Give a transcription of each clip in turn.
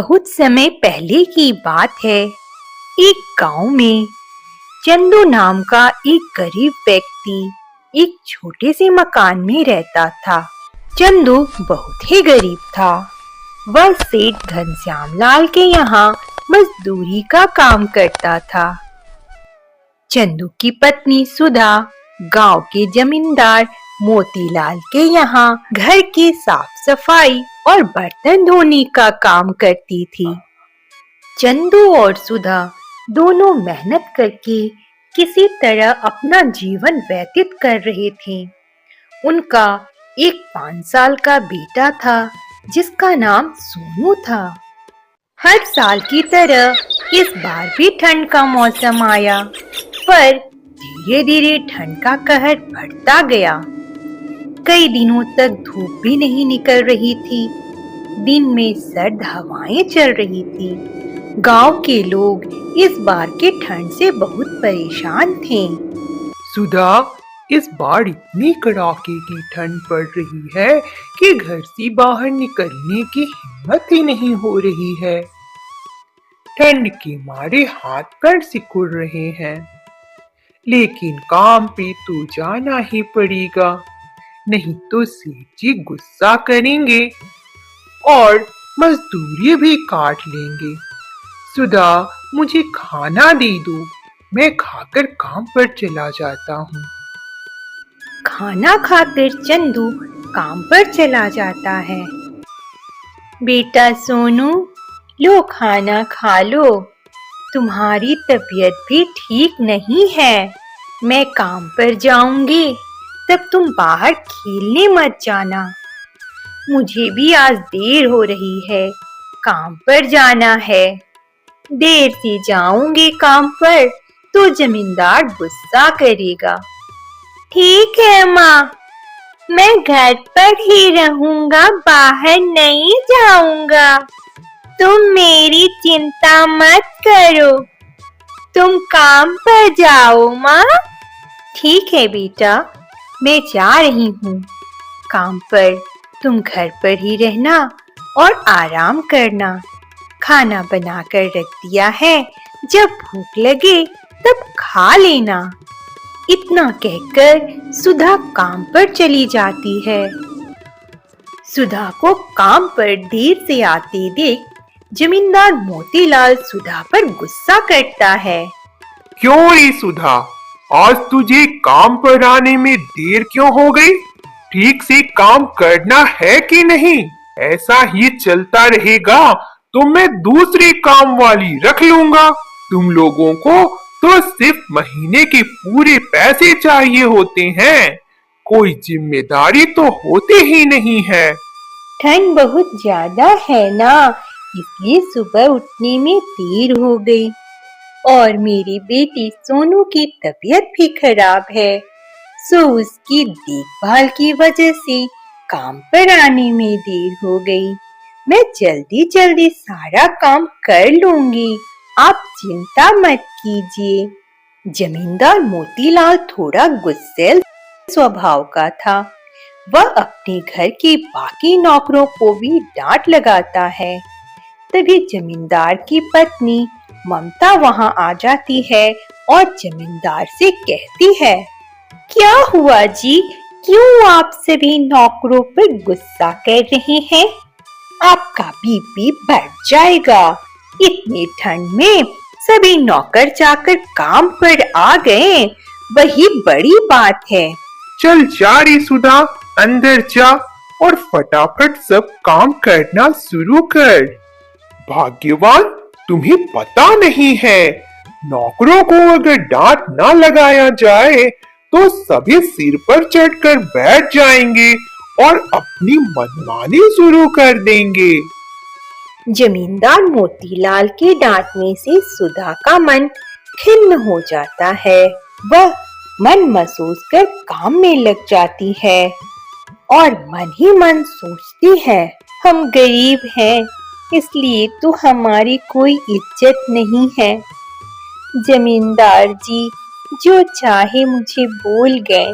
बहुत समय पहले की बात है। एक गांव में चंदू नाम का एक गरीब व्यक्ति एक छोटे से मकान में रहता था। चंदू बहुत ही गरीब था। वह सेठ घनश्याम लाल के यहाँ मजदूरी का काम करता था। चंदू की पत्नी सुधा गांव के जमींदार मोतीलाल के यहाँ घर की साफ सफाई और बर्तन धोने का काम करती थी। चंदू और सुधा दोनों मेहनत करके किसी तरह अपना जीवन व्यतीत कर रहे थे। उनका एक 5 साल का बेटा था जिसका नाम सोनू था। हर साल की तरह इस बार भी ठंड का मौसम आया, पर धीरे धीरे ठंड का कहर बढ़ता गया। कई दिनों तक धूप भी नहीं निकल रही थी। दिन में सर्द हवाएं चल रही थी। गांव के लोग इस बार के ठंड से बहुत परेशान थे। सुधा, इस बार इतनी कड़ाके की ठंड पड़ रही है कि घर से बाहर निकलने की हिम्मत ही नहीं हो रही है। ठंड के मारे हाथ पैर सिकुड़ रहे हैं, लेकिन काम पे तो जाना ही पड़ेगा, नहीं तो सेठ जी गुस्सा करेंगे और मजदूरी भी काट लेंगे। सुधा, मुझे खाना दे दो, मैं खाकर काम पर चला जाता हूँ। खाना खाकर चंदू काम पर चला जाता है। बेटा सोनू, लो खाना खा लो। तुम्हारी तबीयत भी ठीक नहीं है। मैं काम पर जाऊंगी, तब तुम बाहर खेलने मत जाना। मुझे भी आज देर हो रही है, काम पर जाना है। देर से जाऊंगी काम पर तो जमींदार गुस्सा करेगा। ठीक है माँ, मैं घर पर ही रहूंगा, बाहर नहीं जाऊंगा। तुम मेरी चिंता मत करो, तुम काम पर जाओ माँ। ठीक है बेटा, मैं जा रही हूँ काम पर। तुम घर पर ही रहना और आराम करना। खाना बनाकर रख दिया है, जब भूख लगे तब खा लेना। इतना कहकर सुधा काम पर चली जाती है। सुधा को काम पर देर से आते देख जमींदार मोतीलाल सुधा पर गुस्सा करता है। क्यों रे सुधा, आज तुझे काम पर आने में देर क्यों हो गई? ठीक से काम करना है कि नहीं? ऐसा ही चलता रहेगा तो मैं दूसरी काम वाली रख लूंगा। तुम लोगों को तो सिर्फ महीने के पूरे पैसे चाहिए होते हैं, कोई जिम्मेदारी तो होती ही नहीं है। ठंड बहुत ज्यादा है ना, इसलिए सुबह उठने में देर हो गई। और मेरी बेटी सोनू की तबीयत भी खराब है, सो उसकी देखभाल की वजह से काम पर आने में देर हो गई। मैं जल्दी जल्दी सारा काम कर लूंगी, आप चिंता मत कीजिए। जमींदार मोतीलाल थोड़ा गुस्सैल स्वभाव का था। वह अपने घर के बाकी नौकरों को भी डांट लगाता है। तभी जमींदार की पत्नी ममता वहां आ जाती है और जमींदार से कहती है, क्या हुआ जी, क्यों आप सभी नौकरों पर गुस्सा कर रहे हैं? आपका बीपी बढ़ जाएगा। इतनी ठंड में सभी नौकर चाकर काम पर आ गए, वही बड़ी बात है। चल जा रे सुधा, अंदर जा और फटाफट सब काम करना शुरू कर। भाग्यवान, तुम्हें पता नहीं है, नौकरों को अगर डांट ना लगाया जाए तो सभी सिर पर चढ़कर बैठ जाएंगे और अपनी मनमानी शुरू कर देंगे। जमींदार मोतीलाल के डांटने से सुधा का मन खिन्न हो जाता है। वह मन महसूस कर काम में लग जाती है और मन ही मन सोचती है, हम गरीब हैं, इसलिए तो हमारी कोई इज्जत नहीं है। जमींदार जी जो चाहे मुझे बोल गए,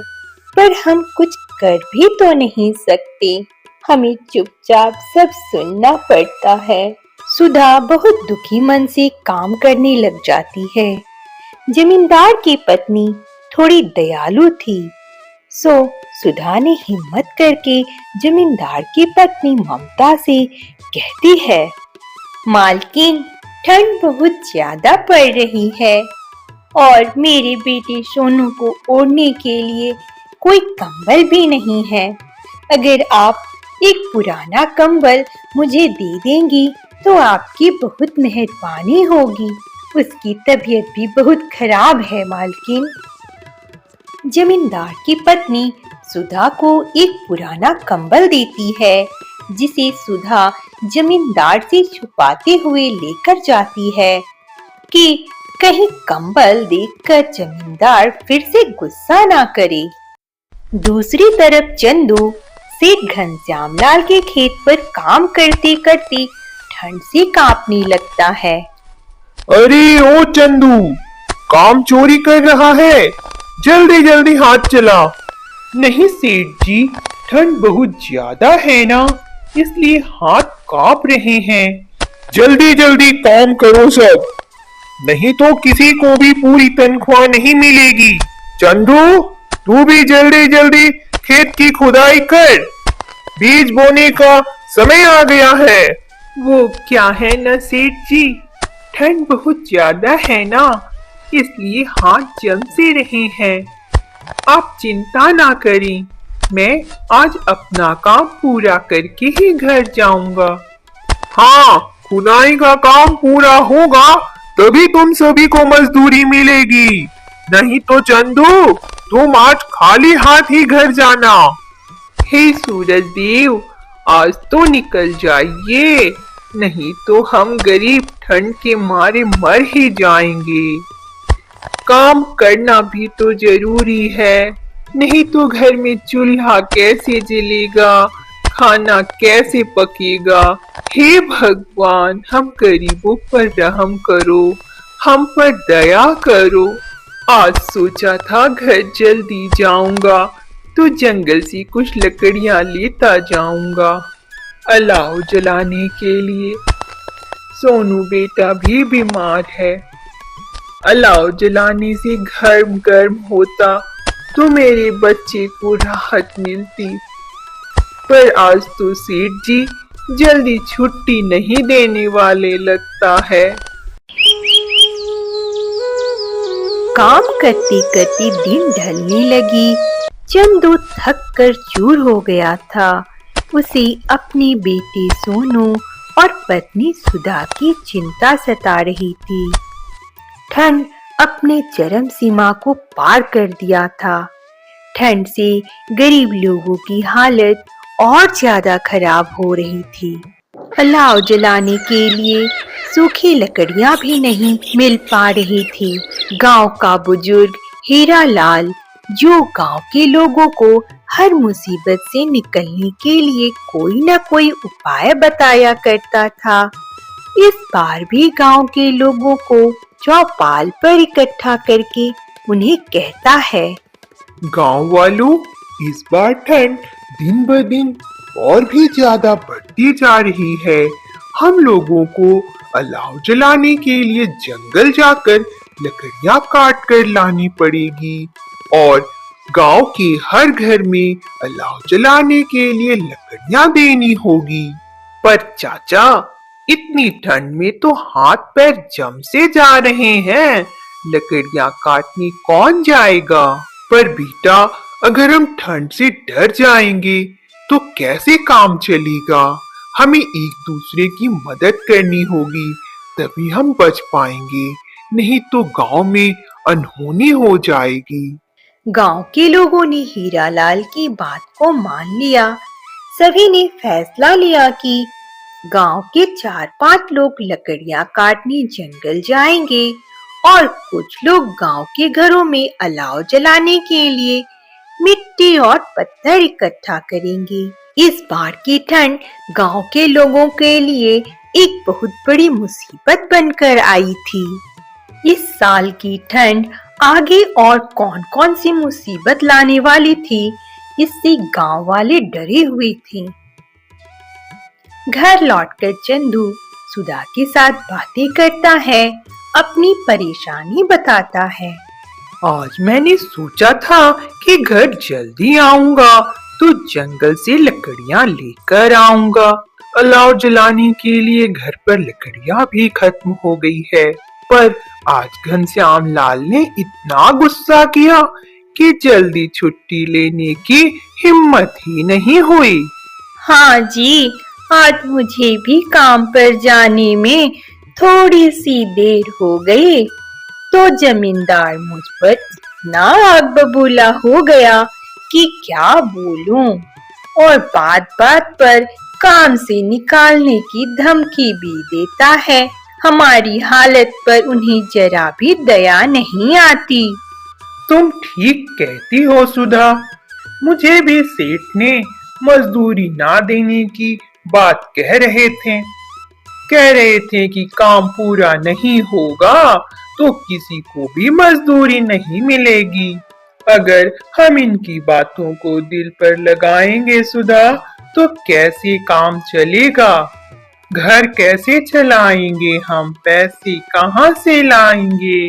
पर हम कुछ कर भी तो नहीं सकते। हमें चुपचाप सब सुनना पड़ता है। सुधा बहुत दुखी मन से काम करने लग जाती है। जमींदार की पत्नी थोड़ी दयालु थी, सो सुधा ने हिम्मत करके जमींदार की पत्नी ममता से कहती है, मालकिन, ठंड बहुत ज्यादा पड़ रही है और मेरे बेटे सोनू को ओढ़ने के लिए कोई कंबल भी नहीं है। अगर आप एक पुराना कंबल मुझे दे देंगी तो आपकी बहुत मेहरबानी होगी। उसकी तबीयत भी बहुत खराब है मालकिन। जमींदार की पत्नी सुधा को एक पुराना कंबल देती है, जिसे सुधा जमींदार से छुपाते हुए लेकर जाती है कि कहीं कंबल देखकर जमींदार फिर से गुस्सा ना करे। दूसरी तरफ चंदू सेठ घनश्याम लाल के खेत पर काम करते करते ठंड से कांपने लगता है। अरे ओ चंदू, काम चोरी कर रहा है, जल्दी जल्दी हाथ चला। नहीं सेठ जी, ठंड बहुत ज्यादा है ना, इसलिए हाथ कांप रहे हैं। जल्दी जल्दी काम करो सब, नहीं तो किसी को भी पूरी तनख्वाह नहीं मिलेगी। चंदू, तू भी जल्दी जल्दी खेत की खुदाई कर, बीज बोने का समय आ गया है। वो क्या है ना सेठ जी, ठंड बहुत ज्यादा है ना, इसलिए हाथ जम से रहे हैं। आप चिंता ना करें, मैं आज अपना काम पूरा करके ही घर जाऊंगा। हाँ, खुदाई का काम पूरा होगा तभी तुम सभी को मजदूरी मिलेगी, नहीं तो चंदू तुम आज खाली हाथ ही घर जाना। हे सूरज देव, आज तो निकल जाइए, नहीं तो हम गरीब ठंड के मारे मर ही जाएंगे। काम करना भी तो जरूरी है, नहीं तो घर में चूल्हा कैसे जलेगा, खाना कैसे पकेगा। हे भगवान, हम गरीबों पर रहम करो, हम पर दया करो। आज सोचा था घर जल्दी जाऊंगा तो जंगल से कुछ लकड़ियां लेता जाऊंगा अलाव जलाने के लिए। सोनू बेटा भी बीमार है, अलाव जलाने से घर गर्म होता तो मेरे बच्चे को राहत मिलती, पर आज तो सेठ जी जल्दी छुट्टी नहीं देने वाले लगता है। काम करते करते दिन ढलने लगी। चंदू थक कर चूर हो गया था। उसे अपने बेटे सोनू और पत्नी सुधा की चिंता सता रही थी। ठंड अपने चरम सीमा को पार कर दिया था। ठंड से गरीब लोगों की हालत और ज्यादा खराब हो रही थी। अलाव जलाने के लिए सूखी लकड़ियां भी नहीं मिल पा रही थी। गांव का बुजुर्ग हीरा लाल, जो गांव के लोगों को हर मुसीबत से निकलने के लिए कोई न कोई उपाय बताया करता था, इस बार भी गांव के लोगों को चौपाल पर इकट्ठा करके उन्हें कहता है, गांव वालों, इस बार ठंड दिन ब दिन और भी ज्यादा बढ़ती जा रही है। हम लोगों को अलाव जलाने के लिए जंगल जाकर लकड़ियां काट कर लानी पड़ेगी और गांव के हर घर में अलाव जलाने के लिए लकड़ियां देनी होगी। पर चाचा, इतनी ठंड में तो हाथ पैर जम से जा रहे हैं, लकड़ियां काटने कौन जाएगा? पर बेटा, अगर हम ठंड से डर जाएंगे तो कैसे काम चलेगा? हमें एक दूसरे की मदद करनी होगी, तभी हम बच पाएंगे, नहीं तो गांव में अनहोनी हो जाएगी। गांव के लोगों ने हीरालाल की बात को मान लिया। सभी ने फैसला लिया कि गांव के 4-5 लोग लकड़ियां काटने जंगल जाएंगे और कुछ लोग गांव के घरों में अलाव जलाने के लिए मिट्टी और पत्थर इकट्ठा करेंगे। इस बार की ठंड गांव के लोगों के लिए एक बहुत बड़ी मुसीबत बनकर आई थी। इस साल की ठंड आगे और कौन-कौन सी मुसीबत लाने वाली थी, इससे गांव वाले डरे हुए थे। घर लौटकर चंदू सुधा के साथ बातें करता है, अपनी परेशानी बताता है। आज मैंने सोचा था कि घर जल्दी आऊंगा तो जंगल से लकड़ियां लेकर आऊंगा। अलाव जलाने के लिए घर पर लकड़ियां भी खत्म हो गई है, पर आज घनश्याम लाल ने इतना गुस्सा किया कि जल्दी छुट्टी लेने की हिम्मत ही नहीं हुई। हाँ जी, आज मुझे भी काम पर जाने में थोड़ी सी देर हो गई, तो जमींदार मुझ पर इतना आग बबूला हो गया कि क्या बोलूं, और बात बात पर काम से निकालने की धमकी भी देता है। हमारी हालत पर उन्हें जरा भी दया नहीं आती। तुम ठीक कहती हो सुधा, मुझे भी सेठ ने मजदूरी ना देने की बात कह रहे थे कि काम पूरा नहीं होगा तो किसी को भी मजदूरी नहीं मिलेगी। अगर हम इनकी बातों को दिल पर लगाएंगे सुधा, तो कैसे काम चलेगा? घर कैसे चलाएंगे हम? पैसे कहाँ से लाएंगे?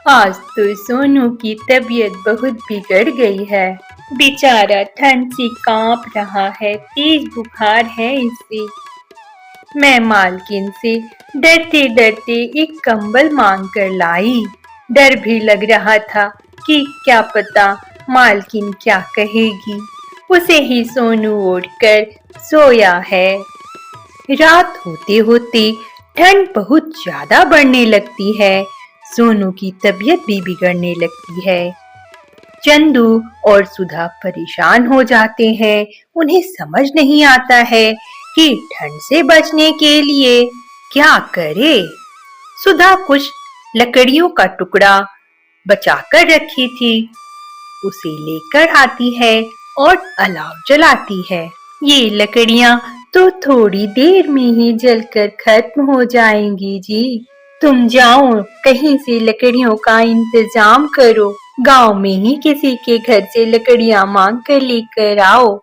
आज तो सोनू की तबीयत बहुत बिगड़ गई है। बेचारा ठंड से कांप रहा है, तेज बुखार है इसे। मैं मालकिन से डरते डरते एक कंबल मांग कर लाई। डर भी लग रहा था कि क्या पता मालकिन क्या कहेगी। उसे ही सोनू ओढ़कर सोया है। रात होते होते ठंड बहुत ज्यादा बढ़ने लगती है। सोनू की तबीयत भी बिगड़ने लगती है। चंदू और सुधा परेशान हो जाते हैं। उन्हें समझ नहीं आता है कि ठंड से बचने के लिए क्या करे। सुधा कुछ लकड़ियों का टुकड़ा बचाकर रखी थी, उसे लेकर आती है और अलाव जलाती है। ये लकड़ियां तो थोड़ी देर में ही जलकर खत्म हो जाएंगी जी। तुम जाओ कहीं से लकड़ियों का इंतजाम करो। गांव में ही किसी के घर से लकड़ियां मांग कर लेकर आओ।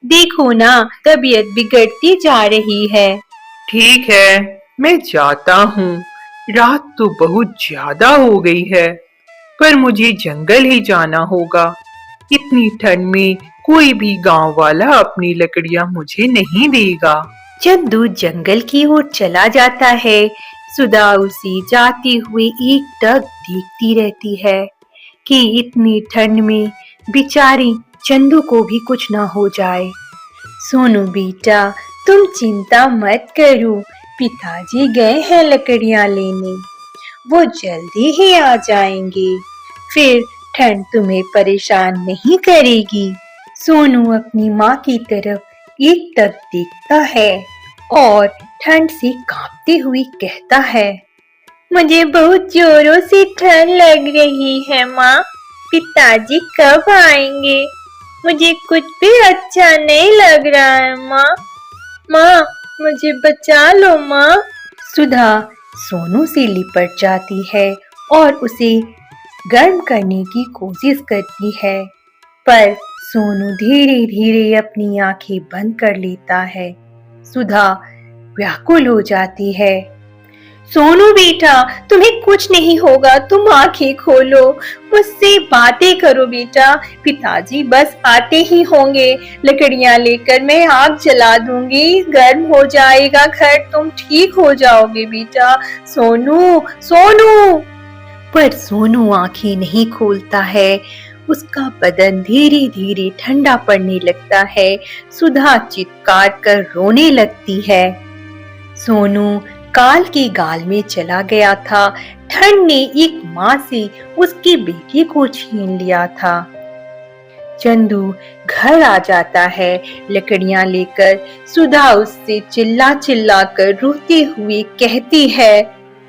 देखो ना, तबीयत बिगड़ती जा रही है। ठीक है, मैं जाता हूँ। रात तो बहुत ज्यादा हो गई है, पर मुझे जंगल ही जाना होगा। इतनी ठंड में कोई भी गांव वाला अपनी लकड़ियां मुझे नहीं देगा। चंदू जंगल की ओर चला जाता है। सुधा उसे जाते हुए एकटक देखती रहती है कि इतनी ठंड में बेचारी चंदू को भी कुछ ना हो जाए। सोनू बेटा, तुम चिंता मत करो, पिताजी गए हैं लकड़ियां लेने, वो जल्दी ही आ जाएंगे, फिर ठंड तुम्हें परेशान नहीं करेगी। सोनू अपनी माँ की तरफ एकटक देखता है और ठंड से कांपते हुए कहता है, मुझे बहुत जोरों से ठंड लग रही है माँ, पिताजी कब आएंगे? मुझे कुछ भी अच्छा नहीं लग रहा है माँ। माँ, मुझे बचा लो माँ। सुधा सोनू से लिपट जाती है और उसे गर्म करने की कोशिश करती है, पर सोनू धीरे धीरे अपनी आंखें बंद कर लेता है। सुधा व्याकुल हो जाती है। सोनू बेटा, तुम्हें कुछ नहीं होगा, तुम आंखें खोलो, मुझसे बातें करो बेटा। पिताजी बस आते ही होंगे, लकड़ियां लेकर मैं आग जला दूंगी, गर्म हो जाएगा घर, तुम ठीक हो जाओगे बेटा। सोनू, सोनू। पर सोनू आंखें नहीं खोलता है। उसका बदन धीरे धीरे ठंडा पड़ने लगता है। सुधा चित्कार कर रोने लगती है। सोनू काल के गाल में चला गया था। ठंड ने एक माँ से उसके बेटे को छीन लिया था। चंदू घर आ जाता है लकड़ियां लेकर। सुधा उससे चिल्ला चिल्ला कर रोते हुए कहती है,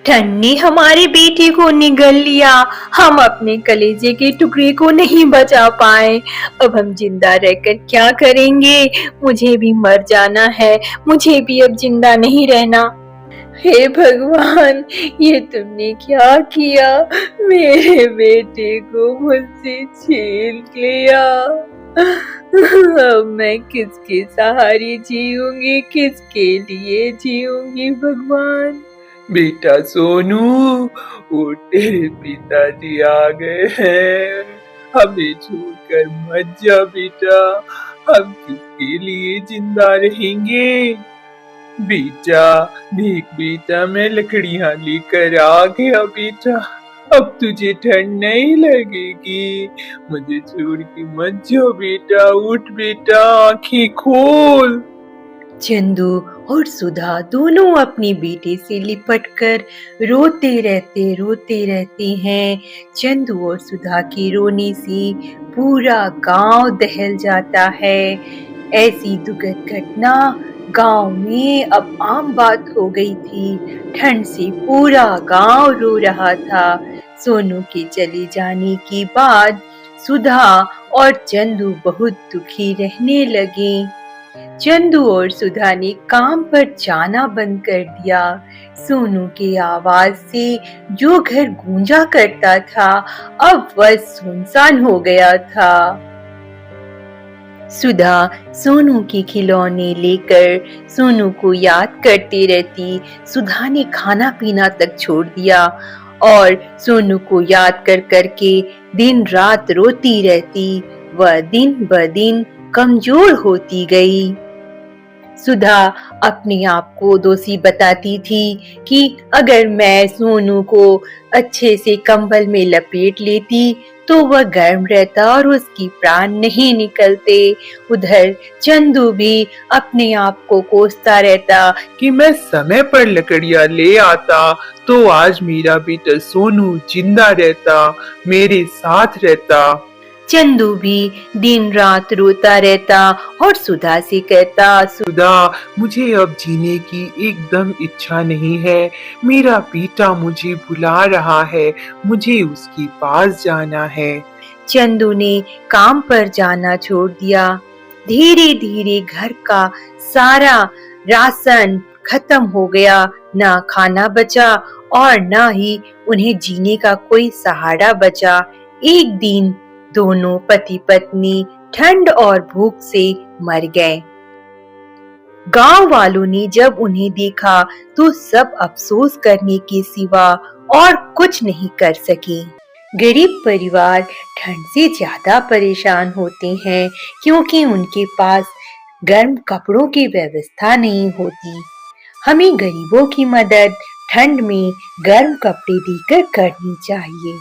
ठंड ने हमारे बेटे को निगल लिया, हम अपने कलेजे के टुकड़े को नहीं बचा पाए, अब हम जिंदा रहकर क्या करेंगे? मुझे भी मर जाना है, मुझे भी अब जिंदा नहीं रहना। हे भगवान, ये तुमने क्या किया? मेरे बेटे को मुझसे छीन लिया। अब मैं किसके सहारे जीऊंगी, किसके लिए जीऊंगी भगवान। बेटा सोनू, वो तेरे पिताजी आ गए हैं। हमें छोड़कर मत जा बेटा, हम किसके लिए जिंदा रहेंगे। बेटा देख बेटा, मैं लकड़ियां लेकर आ गया बेटा, अब तुझे ठंड नहीं लगेगी। मुझे छोड़ के मत जाओ बेटा, उठ बेटा, आंखें खोल। चंदू और सुधा दोनों अपनी बेटे से लिपटकर रोते रहते हैं। चंदू और सुधा के रोने से पूरा गांव दहल जाता है। ऐसी दुखद घटना गांव में अब आम बात हो गई थी। ठंड से पूरा गांव रो रहा था। सोनू के चले जाने के बाद सुधा और चंदू बहुत दुखी रहने लगे। चंदू और सुधा ने काम पर जाना बंद कर दिया। सोनू की आवाज से जो घर गूंजा करता था, अब वह सुनसान हो गया था। सुधा सोनू के खिलौने लेकर सोनू को याद करती रहती। सुधा ने खाना पीना तक छोड़ दिया और सोनू को याद कर करके दिन रात रोती रहती। वह दिन ब दिन कमजोर होती गई। सुधा अपने आप को दोषी बताती थी कि अगर मैं सोनू को अच्छे से कंबल में लपेट लेती तो वह गर्म रहता और उसकी प्राण नहीं निकलते। उधर चंदू भी अपने आप को कोसता रहता कि मैं समय पर लकड़ियां ले आता तो आज मेरा बेटा सोनू जिंदा रहता, मेरे साथ रहता। चंदू भी दिन रात रोता रहता और सुधा से कहता, सुधा, मुझे अब जीने की एकदम इच्छा नहीं है। मेरा बेटा मुझे बुला रहा है, मुझे उसके पास जाना है। चंदू ने काम पर जाना छोड़ दिया। धीरे धीरे घर का सारा राशन खत्म हो गया। ना खाना बचा और ना ही उन्हें जीने का कोई सहारा बचा। एक दिन दोनों पति पत्नी ठंड और भूख से मर गए। गांव वालों ने जब उन्हें देखा तो सब अफसोस करने के सिवा और कुछ नहीं कर सके। गरीब परिवार ठंड से ज्यादा परेशान होते हैं क्योंकि उनके पास गर्म कपड़ों की व्यवस्था नहीं होती। हमें गरीबों की मदद ठंड में गर्म कपड़े देकर करनी चाहिए।